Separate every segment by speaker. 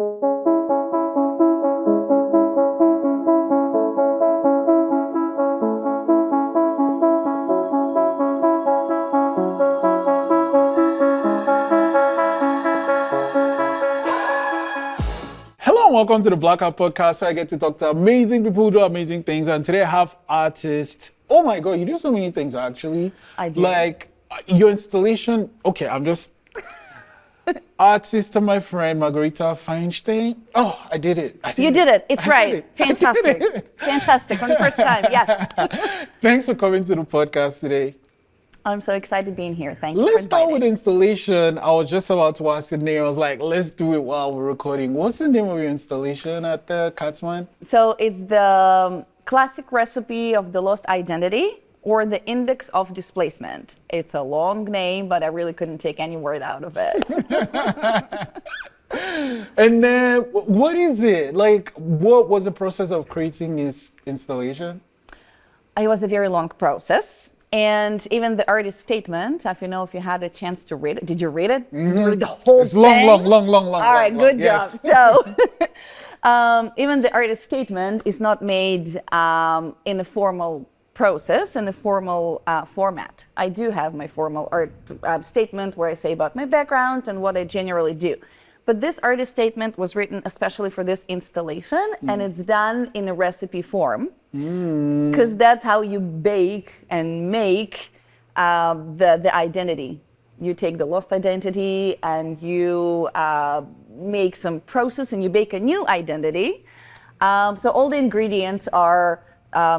Speaker 1: Welcome to the Blackout podcast, where I get to talk to amazing people who do amazing things. And today I have artists. Oh my God, you do so many things actually.
Speaker 2: I do.
Speaker 1: Like your installation. Okay, I'm just artist and my friend Margarita Fainshtein. Oh, I did it.
Speaker 2: You did it. It's right. Fantastic. Fantastic. From the first time. Yes.
Speaker 1: Thanks for coming to the podcast today.
Speaker 2: I'm so excited being here. Thank you.
Speaker 1: Let's start with installation. I was just about to ask the name. I was like, let's do it while we're recording. What's the name of your installation at the Katzman?
Speaker 2: So it's the classic recipe of the lost identity, or the index of displacement. It's a long name, but I really couldn't take any word out of it.
Speaker 1: And then what is it? Like, what was the process of creating this installation?
Speaker 2: It was a very long process. And even the artist statement, if you had a chance to read it. Did you read it?
Speaker 1: Mm-hmm.
Speaker 2: Read the whole
Speaker 1: it's
Speaker 2: thing?
Speaker 1: long.
Speaker 2: All right, good job.
Speaker 1: Yes.
Speaker 2: So even the artist statement is not made in a formal process, in a formal format. I do have my formal art statement where I say about my background and what I generally do. But this artist statement was written especially for this installation, and it's done in a recipe form, because that's how you bake and make the identity. You take the lost identity and you make some process and you bake a new identity. So all the ingredients are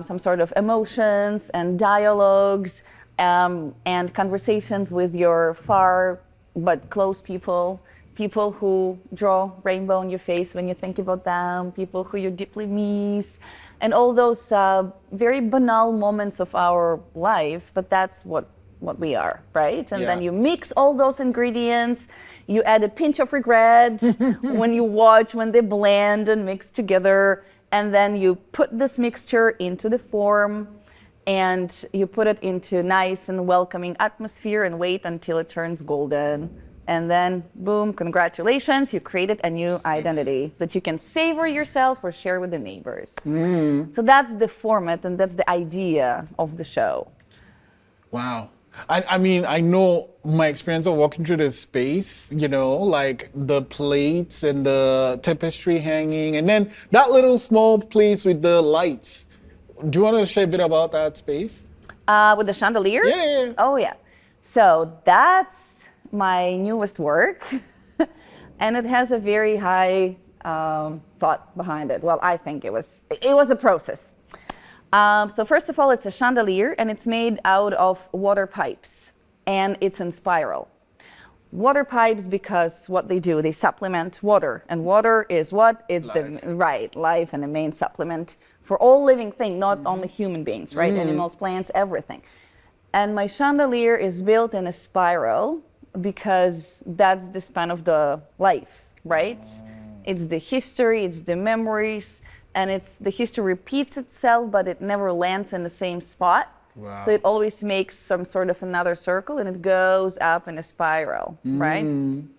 Speaker 2: some sort of emotions and dialogues and conversations with your far but close people. People who draw rainbow on your face when you think about them, people who you deeply miss, and all those very banal moments of our lives, but that's what we are, right? And then you mix all those ingredients, you add a pinch of regret when they blend and mix together, and then you put this mixture into the form, and you put it into nice and welcoming atmosphere and wait until it turns golden. And then, boom, congratulations, you created a new identity that you can savor yourself or share with the neighbors. So that's the format and that's the idea of the show.
Speaker 1: Wow. I mean, I know my experience of walking through this space, like the plates and the tapestry hanging, and then that little small place with the lights. Do you want to share a bit about that space?
Speaker 2: With the chandelier?
Speaker 1: Yeah.
Speaker 2: Oh, yeah. So that's my newest work, and it has a very high thought behind it. Well, I think it was a process. So first of all, it's a chandelier, and it's made out of water pipes, and it's in spiral. Water pipes, because what they do, they supplement water, and water is what? It's
Speaker 1: life.
Speaker 2: Life, and the main supplement for all living things, not only human beings, right? Animals, plants, everything. And my chandelier is built in a spiral, because that's the span of the life, right? It's the history, it's the memories, and the history repeats itself, but it never lands in the same spot.
Speaker 1: Wow.
Speaker 2: So it always makes some sort of another circle, and it goes up in a spiral, right?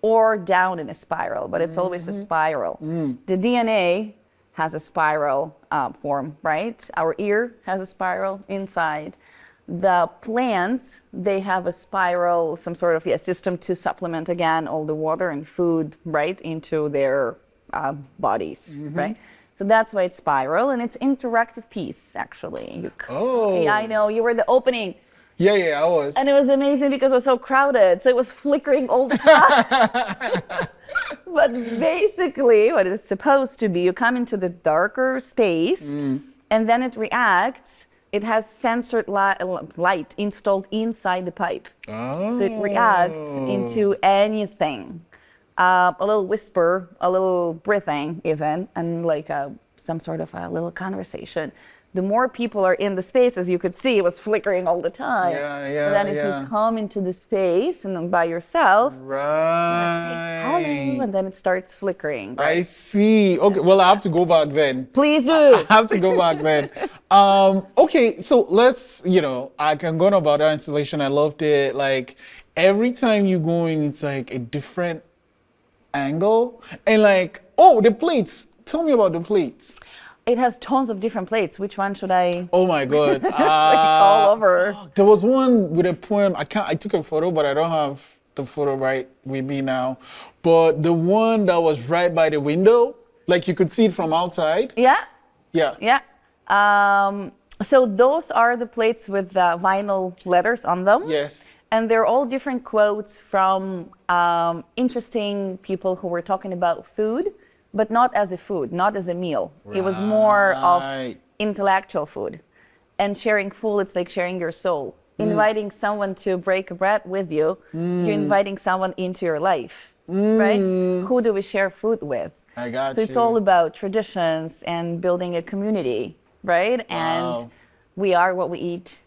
Speaker 2: Or down in a spiral, but it's always a spiral. The DNA has a spiral form, right? Our ear has a spiral inside. The plants, they have a spiral, some sort of system to supplement again all the water and food, right, into their bodies, right? So that's why it's spiral, and it's interactive piece, actually. Yeah, I know, you were the opening.
Speaker 1: Yeah, I was.
Speaker 2: And it was amazing because it was so crowded, so it was flickering all the time. But basically, what it's supposed to be, you come into the darker space, and then it reacts. It has censored light installed inside the pipe. So it reacts into anything. A little whisper, a little breathing even, and like some sort of a little conversation. The more people are in the space, as you could see, it was flickering all the time.
Speaker 1: Yeah.
Speaker 2: And then if you come into the space and then by yourself,
Speaker 1: right,
Speaker 2: say hello, and then it starts flickering. Right?
Speaker 1: I see. Okay, well, I have to go back then.
Speaker 2: Please do.
Speaker 1: I have to go back then. Okay, so let's, I can go on about that installation. I loved it. Like, every time you go in, it's like a different angle. And like, oh, the plates. Tell me about the plates.
Speaker 2: It has tons of different plates. Which one should I?
Speaker 1: Oh my God.
Speaker 2: It's like all over.
Speaker 1: There was one with a poem. I took a photo, but I don't have the photo right with me now. But the one that was right by the window, like you could see it from outside.
Speaker 2: Yeah.
Speaker 1: Yeah.
Speaker 2: Yeah. So those are the plates with vinyl letters on them.
Speaker 1: Yes.
Speaker 2: And they're all different quotes from interesting people who were talking about food, but not as a food, not as a meal. It was more of intellectual food. And sharing food, it's like sharing your soul. Inviting someone to break bread with you, you're inviting someone into your life, right? Who do we share food with?
Speaker 1: I got
Speaker 2: So it's all about traditions and building a community, right? And we are what we eat,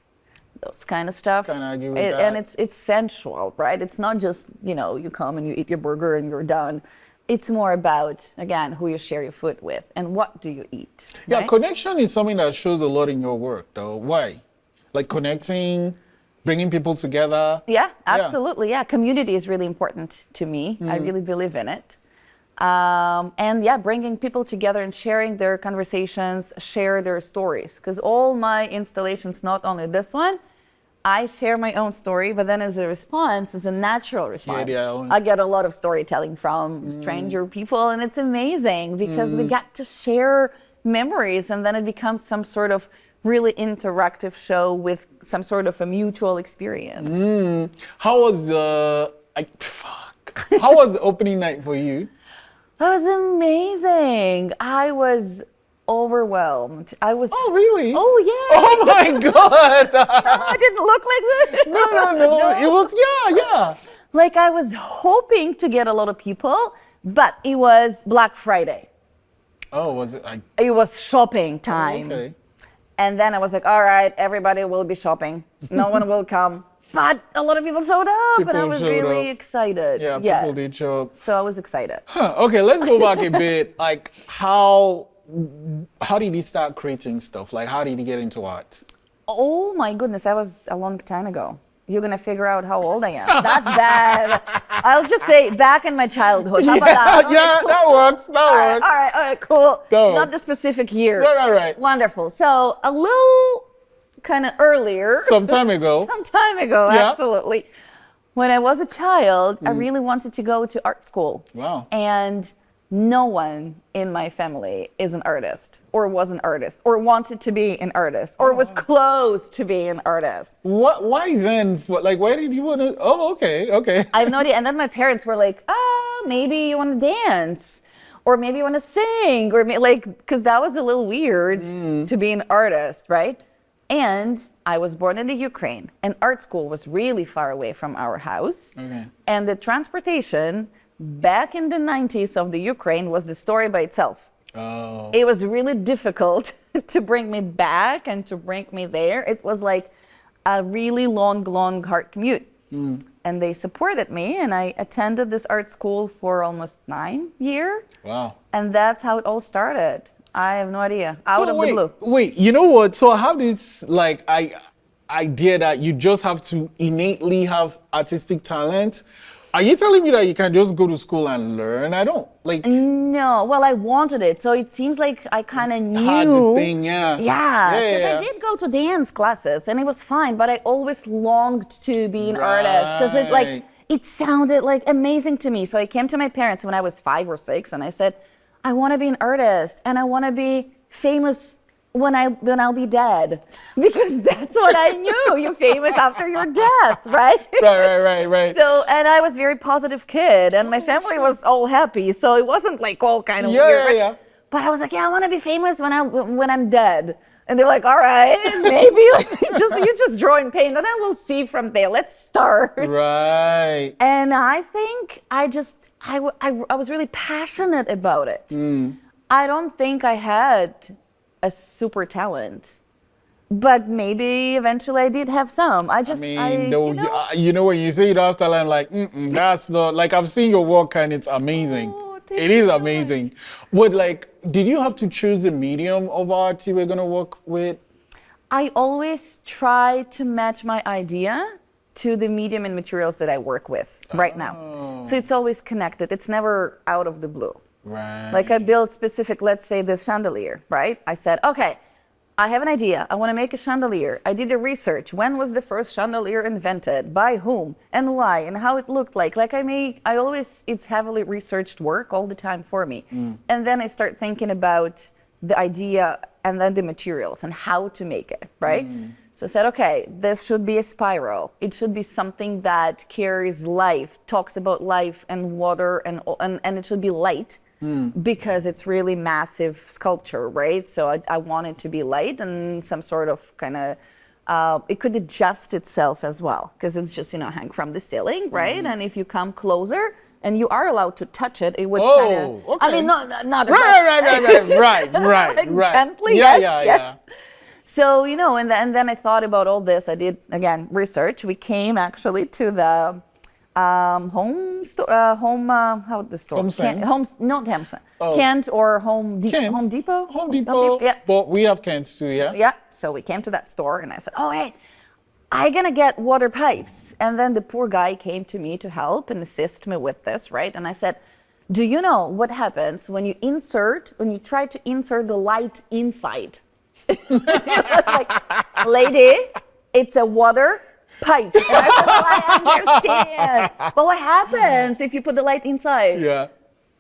Speaker 2: those kind of stuff.
Speaker 1: Can I agree with that?
Speaker 2: And it's sensual, right? It's not just, you come and you eat your burger and you're done. It's more about, again, who you share your food with and what do you eat.
Speaker 1: Yeah,
Speaker 2: right?
Speaker 1: connection is something that shows a lot in your work, though. Why? Like connecting, bringing people together.
Speaker 2: Yeah, absolutely. Yeah, community is really important to me. I really believe in it. And yeah, bringing people together and sharing their conversations, share their stories. Because all my installations, not only this one, I share my own story, but then as a response, as a natural response, I get a lot of storytelling from stranger people, and it's amazing because we get to share memories, and then it becomes some sort of really interactive show with some sort of a mutual experience.
Speaker 1: How was How was the opening night for you?
Speaker 2: That was amazing. I was overwhelmed.
Speaker 1: Oh, really?
Speaker 2: Oh, yeah.
Speaker 1: Oh my God.
Speaker 2: I didn't look like that.
Speaker 1: No. It was, yeah.
Speaker 2: Like I was hoping to get a lot of people, but it was Black Friday.
Speaker 1: Oh, was it?
Speaker 2: It was shopping time.
Speaker 1: Okay.
Speaker 2: And then I was like, all right, everybody will be shopping. No one will come. But a lot of people showed up, and I was really excited.
Speaker 1: Yeah, people did show up.
Speaker 2: So I was excited.
Speaker 1: Okay, let's go back a bit. Like, how did you start creating stuff? Like, how did you get into art?
Speaker 2: Oh my goodness, that was a long time ago. You're gonna figure out how old I am. That's bad. I'll just say back in my childhood. How about that?
Speaker 1: Yeah,
Speaker 2: cool.
Speaker 1: that works. That works.
Speaker 2: All right, cool.
Speaker 1: That
Speaker 2: Not
Speaker 1: works.
Speaker 2: the specific year.
Speaker 1: Right.
Speaker 2: Wonderful. So a little kind of earlier.
Speaker 1: Some time ago. Yeah.
Speaker 2: Absolutely. When I was a child, I really wanted to go to art school.
Speaker 1: Wow.
Speaker 2: And no one in my family is an artist or was an artist or wanted to be an artist or was close to being an artist.
Speaker 1: Why then? Why did you want to? Oh, okay.
Speaker 2: I have no idea. And then my parents were like, maybe you want to dance or maybe you want to sing or because that was a little weird to be an artist, right? And I was born in the Ukraine, and art school was really far away from our house.
Speaker 1: Okay.
Speaker 2: And the transportation back in the 90s of the Ukraine was the story by itself.
Speaker 1: Oh.
Speaker 2: It was really difficult to bring me back and to bring me there. It was like a really long, hard commute. And they supported me, and I attended this art school for almost 9 years.
Speaker 1: Wow.
Speaker 2: And that's how it all started. I have no idea. Out of the blue.
Speaker 1: Wait, you know what? So I have this idea that you just have to innately have artistic talent. Are you telling me that you can just go to school and learn? I don't
Speaker 2: No, well, I wanted it, so it seems like I kind of knew.
Speaker 1: Had the thing, yeah.
Speaker 2: Yeah, because I did go to dance classes, and it was fine. But I always longed to be an artist because it sounded like amazing to me. So I came to my parents when I was 5 or 6, and I said, I want to be an artist, and I want to be famous when I'll be dead, because that's what I knew. You're famous after your death, right?
Speaker 1: Right.
Speaker 2: So, and I was a very positive kid, and my family was all happy. So it wasn't like all kind of weird.
Speaker 1: Yeah.
Speaker 2: But I was like, I want to be famous when I'm dead. And they're like, all right, maybe you're just drawing paint, and then we'll see from there. Let's start.
Speaker 1: Right.
Speaker 2: And I think I was really passionate about it. I don't think I had a super talent, but maybe eventually I did have some.
Speaker 1: You know when you say you don't have talent, like that's not like I've seen your work and it's amazing. It is amazing. What did you have to choose the medium of art you were gonna work with?
Speaker 2: I always try to match my idea to the medium and materials that I work with right now. So it's always connected. It's never out of the blue.
Speaker 1: Right.
Speaker 2: Like I build specific, let's say the chandelier, right? I said, okay, I have an idea. I want to make a chandelier. I did the research. When was the first chandelier invented? By whom? And why? And how it looked like? It's heavily researched work all the time for me. And then I start thinking about the idea and then the materials and how to make it, right? So I said, okay, this should be a spiral. It should be something that carries life, talks about life and water, and it should be light because it's really massive sculpture, right? So I want it to be light and some sort of kind of, it could adjust itself as well because it's just, hang from the ceiling, right? And if you come closer, and you are allowed to touch it, it would kind of,
Speaker 1: okay.
Speaker 2: I mean, not
Speaker 1: right.
Speaker 2: Gently, yes. So, and then I thought about all this. I did, again, research. We came actually to the Home Sense. Not Kent or Home Depot.
Speaker 1: Home Depot.
Speaker 2: Yeah.
Speaker 1: But we have Kent too, yeah?
Speaker 2: Yeah. So we came to that store and I said, oh, hey, I'm going to get water pipes. And then the poor guy came to me to help and assist me with this, right? And I said, do you know what happens when you try to insert the light inside? It was like, lady, it's a water pipe. And I said, well, I understand. But what happens if you put the light inside?
Speaker 1: Yeah.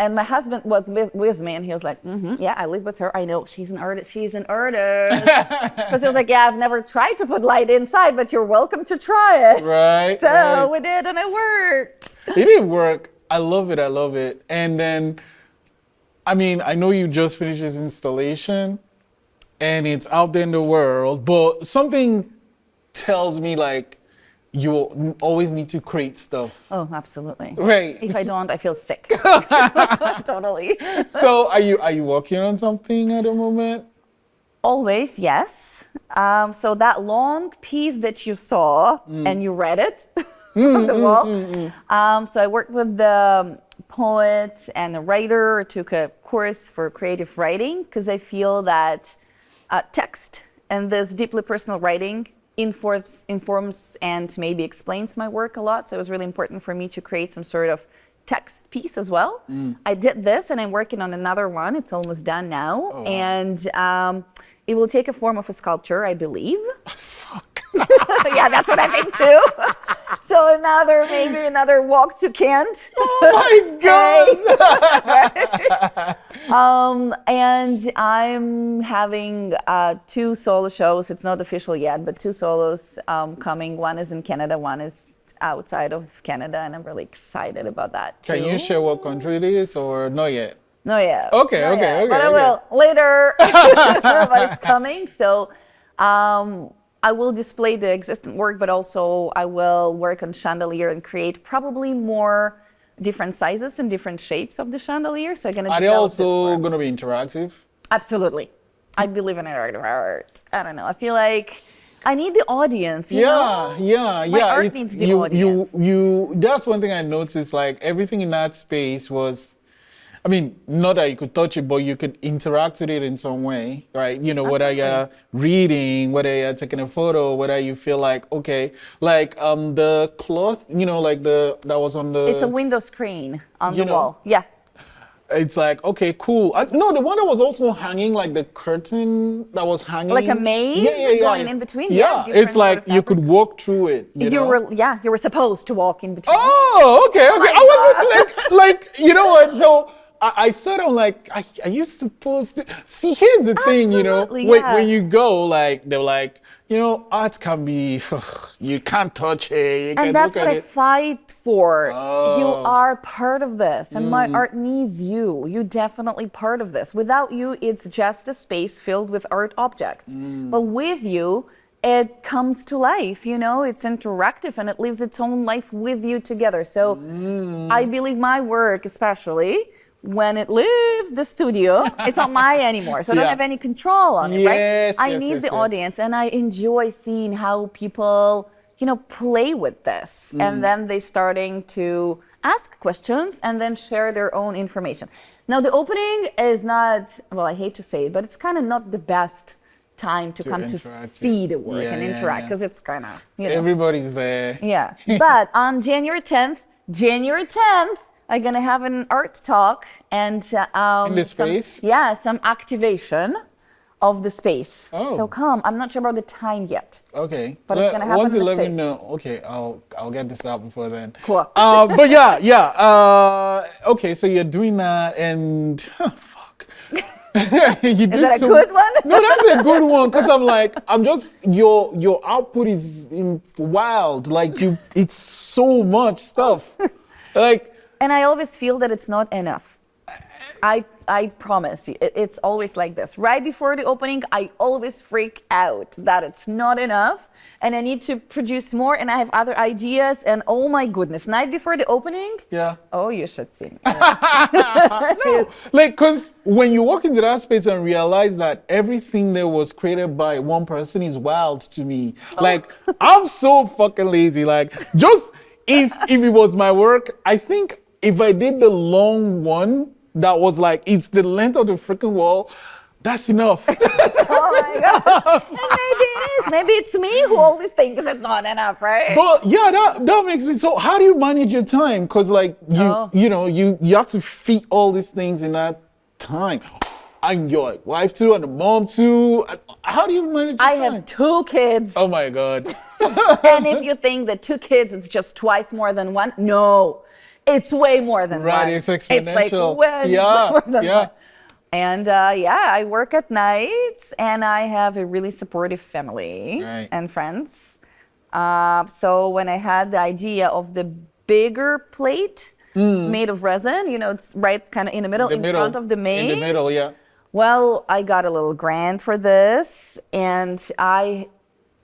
Speaker 2: And my husband was with me, and he was like, yeah, I live with her. I know, she's an artist. Because he was like, yeah, I've never tried to put light inside, but you're welcome to try it.
Speaker 1: Right.
Speaker 2: So we did, and it worked.
Speaker 1: It did work. I love it. And then, I mean, I know you just finished this installation, and it's out there in the world, but something tells me, like, you always need to create stuff.
Speaker 2: Oh, absolutely.
Speaker 1: Right.
Speaker 2: If I don't, I feel sick. Totally.
Speaker 1: So are you working on something at the moment?
Speaker 2: Always, yes. So that long piece that you saw and you read it on the wall. So I worked with the poet and the writer. I took a course for creative writing because I feel that text and this deeply personal writing informs and maybe explains my work a lot. So it was really important for me to create some sort of text piece as well. I did this and I'm working on another one. It's almost done now.
Speaker 1: Oh, wow.
Speaker 2: And it will take a form of a sculpture, I believe.
Speaker 1: Fuck.
Speaker 2: Yeah, that's what I think too. So maybe another walk to Kent.
Speaker 1: Oh my God.
Speaker 2: And I'm having 2 solo shows. It's not official yet, but 2 solos coming. One is in Canada, one is outside of Canada, and I'm really excited about that too.
Speaker 1: Can you share what country it is or not yet?
Speaker 2: No, yeah.
Speaker 1: Okay.
Speaker 2: But I will later. But it's coming. So I will display the existing work, but also I will work on chandelier and create probably more different sizes and different shapes of the chandelier. So I'm going to
Speaker 1: Are they also going to be interactive?
Speaker 2: Absolutely. I believe in art. I don't know. I feel like I need the audience. You know?
Speaker 1: Yeah.
Speaker 2: Art needs the audience.
Speaker 1: That's one thing I noticed. Like everything in that space was, I mean, not that you could touch it, but you could interact with it in some way, right? Whether you're reading, whether you're taking a photo, whether you feel like, okay, like the cloth, like that was on the...
Speaker 2: It's a window screen on the wall. Yeah.
Speaker 1: It's like, okay, cool. No, the one that was also hanging, like the curtain that was hanging.
Speaker 2: Like a maze going in between?
Speaker 1: Yeah, it's like you could walk through it. You
Speaker 2: were supposed to walk in between.
Speaker 1: Oh, okay. I wasn't like, you know what? So I sort of like, are you supposed to? See, here's the thing, when you go, like, they're like, art can be, you can't touch it.
Speaker 2: And that's what I fight for.
Speaker 1: Oh.
Speaker 2: You are part of this, and my art needs you. You're definitely part of this. Without you, it's just a space filled with art objects. But with you, it comes to life, it's interactive and it lives its own life with you together. So I believe my work, especially, when it leaves the studio, it's not mine anymore. So I don't have any control on it, right? I need the audience, and I enjoy seeing how people, play with this. And then they starting to ask questions and then share their own information. Now, the opening is not, well, I hate to say it, but it's kind of not the best time to come to
Speaker 1: interact,
Speaker 2: see the work
Speaker 1: yeah,
Speaker 2: and
Speaker 1: yeah,
Speaker 2: interact,
Speaker 1: yeah.
Speaker 2: because it's kind of, you know.
Speaker 1: Everybody's there.
Speaker 2: Yeah, but on January 10th, I'm gonna have an art talk and
Speaker 1: In the space?
Speaker 2: some activation of the space.
Speaker 1: Oh.
Speaker 2: So come. I'm not sure about the time yet.
Speaker 1: Okay.
Speaker 2: But it's gonna happen
Speaker 1: Once
Speaker 2: in
Speaker 1: you
Speaker 2: the
Speaker 1: let me
Speaker 2: space.
Speaker 1: know, okay, I'll get this out before then.
Speaker 2: Cool.
Speaker 1: But okay, so you're doing that, and fuck. You do
Speaker 2: Is that a good one?
Speaker 1: No, that's a good one, because I'm just your output is wild. Like it's so much stuff. Like.
Speaker 2: And I always feel that it's not enough. I promise you, it's always like this. Right before the opening, I always freak out that it's not enough and I need to produce more and I have other ideas and oh my goodness, night before the opening?
Speaker 1: Yeah.
Speaker 2: Oh, you should see me.
Speaker 1: No, like, because when you walk into that space and realize that everything that was created by one person is wild to me. Like, I'm so fucking lazy. Like, just if it was my work, I think if I did the long one, that was like, it's the length of the freaking wall, that's enough.
Speaker 2: Oh my God. And maybe it is. Maybe it's me who always thinks it's not enough, right?
Speaker 1: But yeah, that makes me so. How do you manage your time? Because like you have to fit all these things in that time. And your wife too, and the mom too. How do you manage your time?
Speaker 2: I have 2 kids.
Speaker 1: Oh my God.
Speaker 2: And if you think that 2 kids is just twice more than one, no, it's way more than one.
Speaker 1: Right, it's exponential.
Speaker 2: It's like way
Speaker 1: Yeah,
Speaker 2: more than
Speaker 1: yeah.
Speaker 2: one. And I work at nights and I have a really supportive family and friends. So when I had the idea of the bigger plate made of resin, you know, it's right kind of in the middle, front of the maze.
Speaker 1: In the middle, yeah.
Speaker 2: Well, I got a little grant for this and I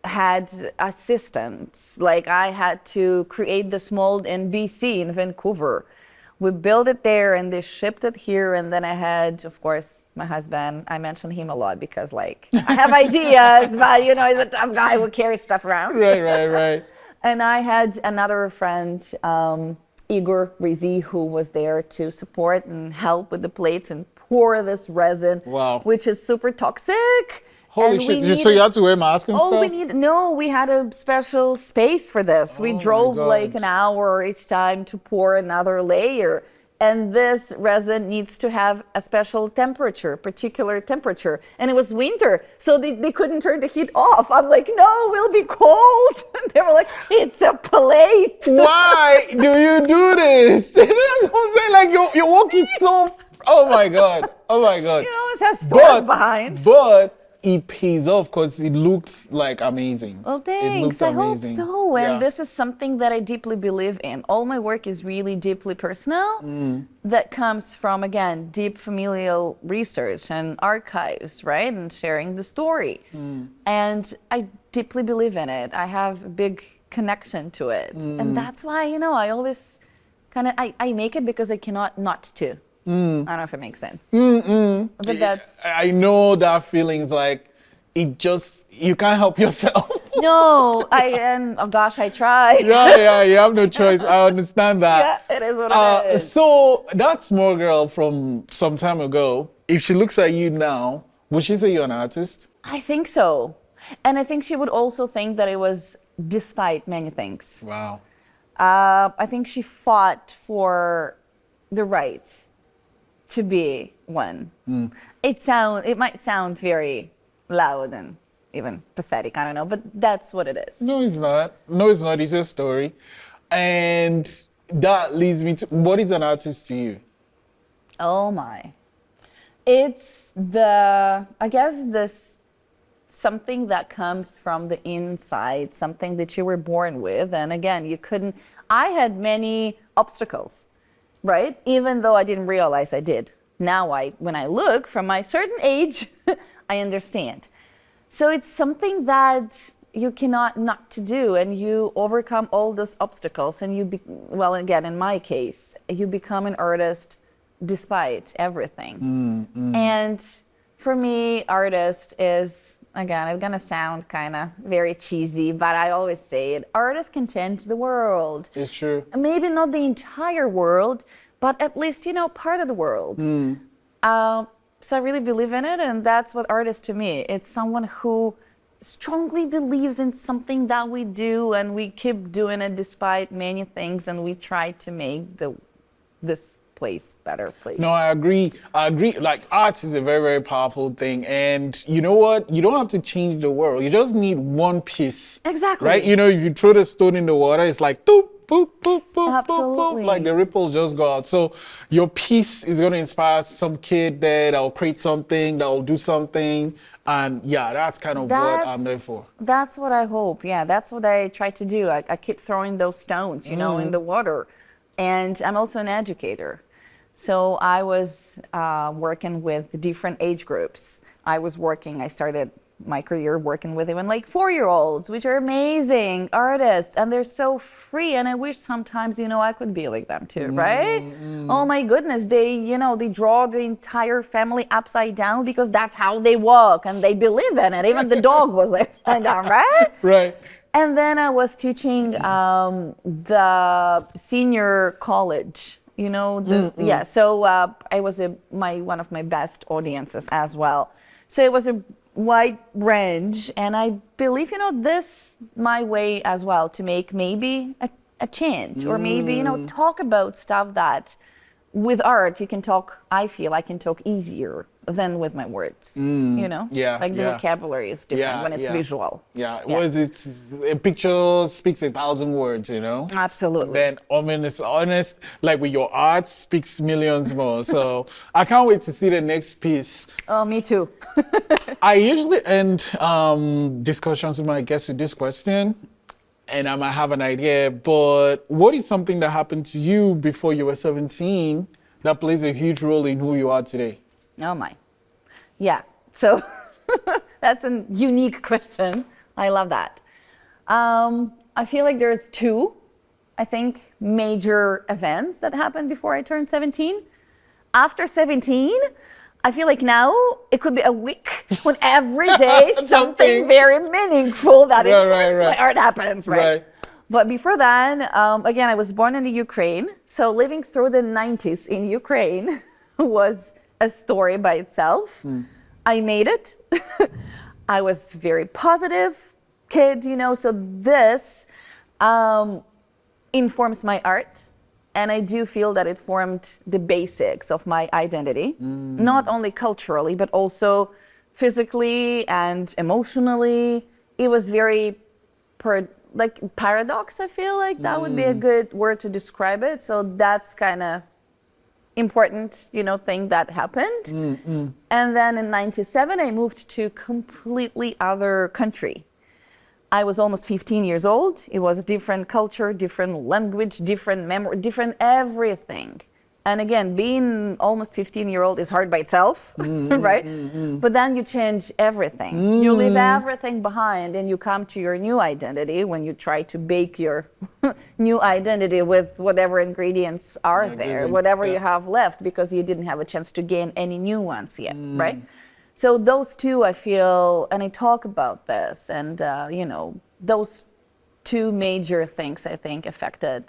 Speaker 2: had assistants. Like I had to create this mold in BC, in Vancouver. We built it there and they shipped it here. And then I had, of course, my husband. I mention him a lot because like I have ideas, but you know, he's a tough guy who carries stuff around.
Speaker 1: Right.
Speaker 2: And I had another friend, Igor Rizy, who was there to support and help with the plates and pour this resin, which is super toxic.
Speaker 1: Holy shit! So you have to wear masks and stuff?
Speaker 2: We had a special space for this. We drove like an hour each time to pour another layer. And this resin needs to have a special temperature, particular temperature. And it was winter, so they couldn't turn the heat off. I'm like, no, we'll be cold. And they were like, it's a plate.
Speaker 1: Why do you do this? That's what I'm saying. Like you're walking so. Oh my God. You know,
Speaker 2: it has stores behind.
Speaker 1: But it pays off because it looks like amazing.
Speaker 2: Well, thanks.
Speaker 1: It looks amazing.
Speaker 2: I hope so. And this is something that I deeply believe in. All my work is really deeply personal. That comes from, again, deep familial research and archives, right? And sharing the story. And I deeply believe in it. I have a big connection to it. And that's why, you know, I always kind of, I make it because I cannot not to. I don't know if it makes sense. But that's...
Speaker 1: I know that feeling's like, you can't help yourself.
Speaker 2: No, I try.
Speaker 1: Yeah, you have no choice. I understand that.
Speaker 2: Yeah, it is what it is.
Speaker 1: So that small girl from some time ago, if she looks at you now, would she say you're an artist?
Speaker 2: I think so. And I think she would also think that it was despite many things.
Speaker 1: Wow.
Speaker 2: I think she fought for the right to be one. It might sound very loud and even pathetic, I don't know, but that's what it is.
Speaker 1: No, it's not. It's your story. And that leads me to, what is an artist to you?
Speaker 2: Oh my. It's this something that comes from the inside, something that you were born with. And again, I had many obstacles. Right? Even though I didn't realize I did. Now when I look from my certain age, I understand. So it's something that you cannot not to do, and you overcome all those obstacles, and again, in my case, you become an artist despite everything. And for me, artist is, again, it's gonna sound kind of very cheesy, but I always say it, artists can change the world.
Speaker 1: It's true.
Speaker 2: Maybe not the entire world, but at least, you know, part of the world. So I really believe in it, and that's what art is to me. It's someone who strongly believes in something that we do, and we keep doing it despite many things, and we try to make this place better place.
Speaker 1: No, I agree. Like, art is a very, very powerful thing. And you know what? You don't have to change the world. You just need one piece.
Speaker 2: Exactly.
Speaker 1: Right? You know, if you throw the stone in the water, it's like, boop, boop, boop, boop, boop,
Speaker 2: Absolutely.
Speaker 1: boop. Like the ripples just go out. So your piece is going to inspire some kid there that'll create something, that'll do something. And yeah, that's kind of what I'm there for.
Speaker 2: That's what I hope. Yeah, that's what I try to do. I keep throwing those stones, you know, in the water. And I'm also an educator. So I was working with different age groups. I started my career working with even like 4-year-olds, which are amazing artists, and they're so free. And I wish sometimes, you know, I could be like them too, right? Oh my goodness, they draw the entire family upside down because that's how they walk and they believe in it. Even the dog was like upside down, right?
Speaker 1: Right.
Speaker 2: And then I was teaching the senior college, you know, yeah. So I was one of my best audiences as well. So it was a wide range, and I believe, you know, this my way as well to make maybe a change, or maybe, you know, talk about stuff that with art you can talk. I feel I can talk easier than with my words. You know, like the vocabulary is different when it's visual.
Speaker 1: A picture speaks 1,000 words, you know.
Speaker 2: Absolutely.
Speaker 1: Then honest, like with your art, speaks millions more. So I can't wait to see the next piece.
Speaker 2: Oh, me too.
Speaker 1: I usually end discussions with my guests with this question, and I might have an idea, but what is something that happened to you before you were 17 that plays a huge role in who you are today?
Speaker 2: Oh my. Yeah. So that's a unique question. I love that. I feel like there's two, I think, major events that happened before I turned 17. After 17, I feel like now it could be a week when every day something very meaningful that influences my art happens, right? But before that, again, I was born in the Ukraine. So living through the 90s in Ukraine was a story by itself. I made it. I was very positive kid, you know, so this informs my art. And I do feel that it formed the basics of my identity, not only culturally, but also physically and emotionally. It was very paradox, I feel like that would be a good word to describe it. So that's kind of important, you know, thing that happened. And then in 97, I moved to a completely other country. I was almost 15 years old. It was a different culture, different language, different memory, different everything. And again, being almost 15-year-old is hard by itself, right? But then you change everything. You leave everything behind and you come to your new identity when you try to bake your new identity with whatever ingredients are there, whatever you have left, because you didn't have a chance to gain any new ones yet, right? So those two, I feel, and I talk about this, and you know, those two major things, I think, affected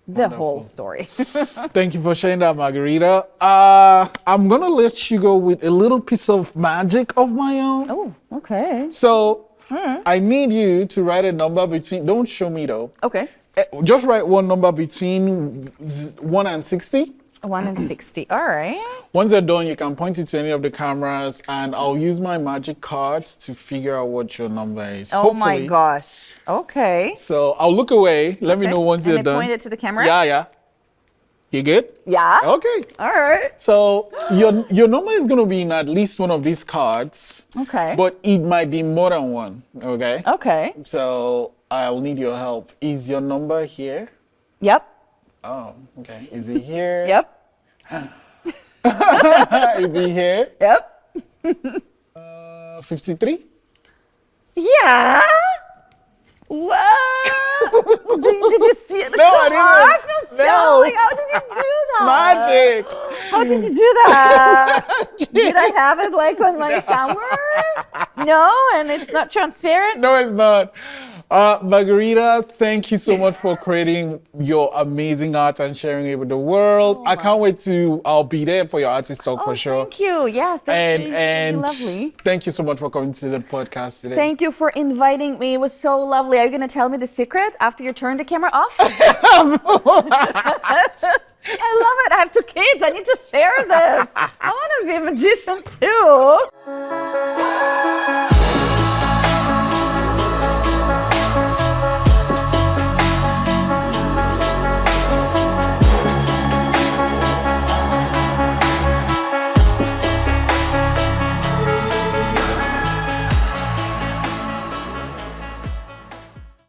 Speaker 2: the whole story.
Speaker 1: Thank you for sharing that, Margarita. I'm gonna let you go with a little piece of magic of my own.
Speaker 2: Oh, okay.
Speaker 1: So I need you to write a number between, don't show me though.
Speaker 2: Okay.
Speaker 1: Just write one number between 1 and 60.
Speaker 2: 1 and 60. All right.
Speaker 1: Once they're done, you can point it to any of the cameras, and I'll use my magic cards to figure out what your number is.
Speaker 2: Oh my gosh. Okay.
Speaker 1: So I'll look away. Let me know once you're done.
Speaker 2: Point it to the camera?
Speaker 1: Yeah. You good?
Speaker 2: Yeah.
Speaker 1: Okay.
Speaker 2: All right.
Speaker 1: So your number is going to be in at least one of these cards.
Speaker 2: Okay.
Speaker 1: But it might be more than one. Okay.
Speaker 2: Okay.
Speaker 1: So I'll need your help. Is your number here?
Speaker 2: Yep.
Speaker 1: Oh, okay. Is it here?
Speaker 2: Yep.
Speaker 1: Is it here?
Speaker 2: Yep.
Speaker 1: 53?
Speaker 2: Yeah. Wow. Did you see it?
Speaker 1: No, I didn't.
Speaker 2: I feel so like, how did you do that?
Speaker 1: Magic.
Speaker 2: How did you do that? Did I have it like on my somewhere? No, and it's not transparent?
Speaker 1: No, it's not. Margarita, thank you so much for creating your amazing art and sharing it with the world. I can't wait to, I'll be there for your artist talk for sure.
Speaker 2: Thank you. Yes, that's
Speaker 1: And
Speaker 2: really lovely.
Speaker 1: thank you so much for coming to the podcast today.
Speaker 2: Thank you for inviting me. It was so lovely. Are you going to tell me the secret after you turn the camera off? I love it. I have 2 kids. I need to share this. I want to be a magician too.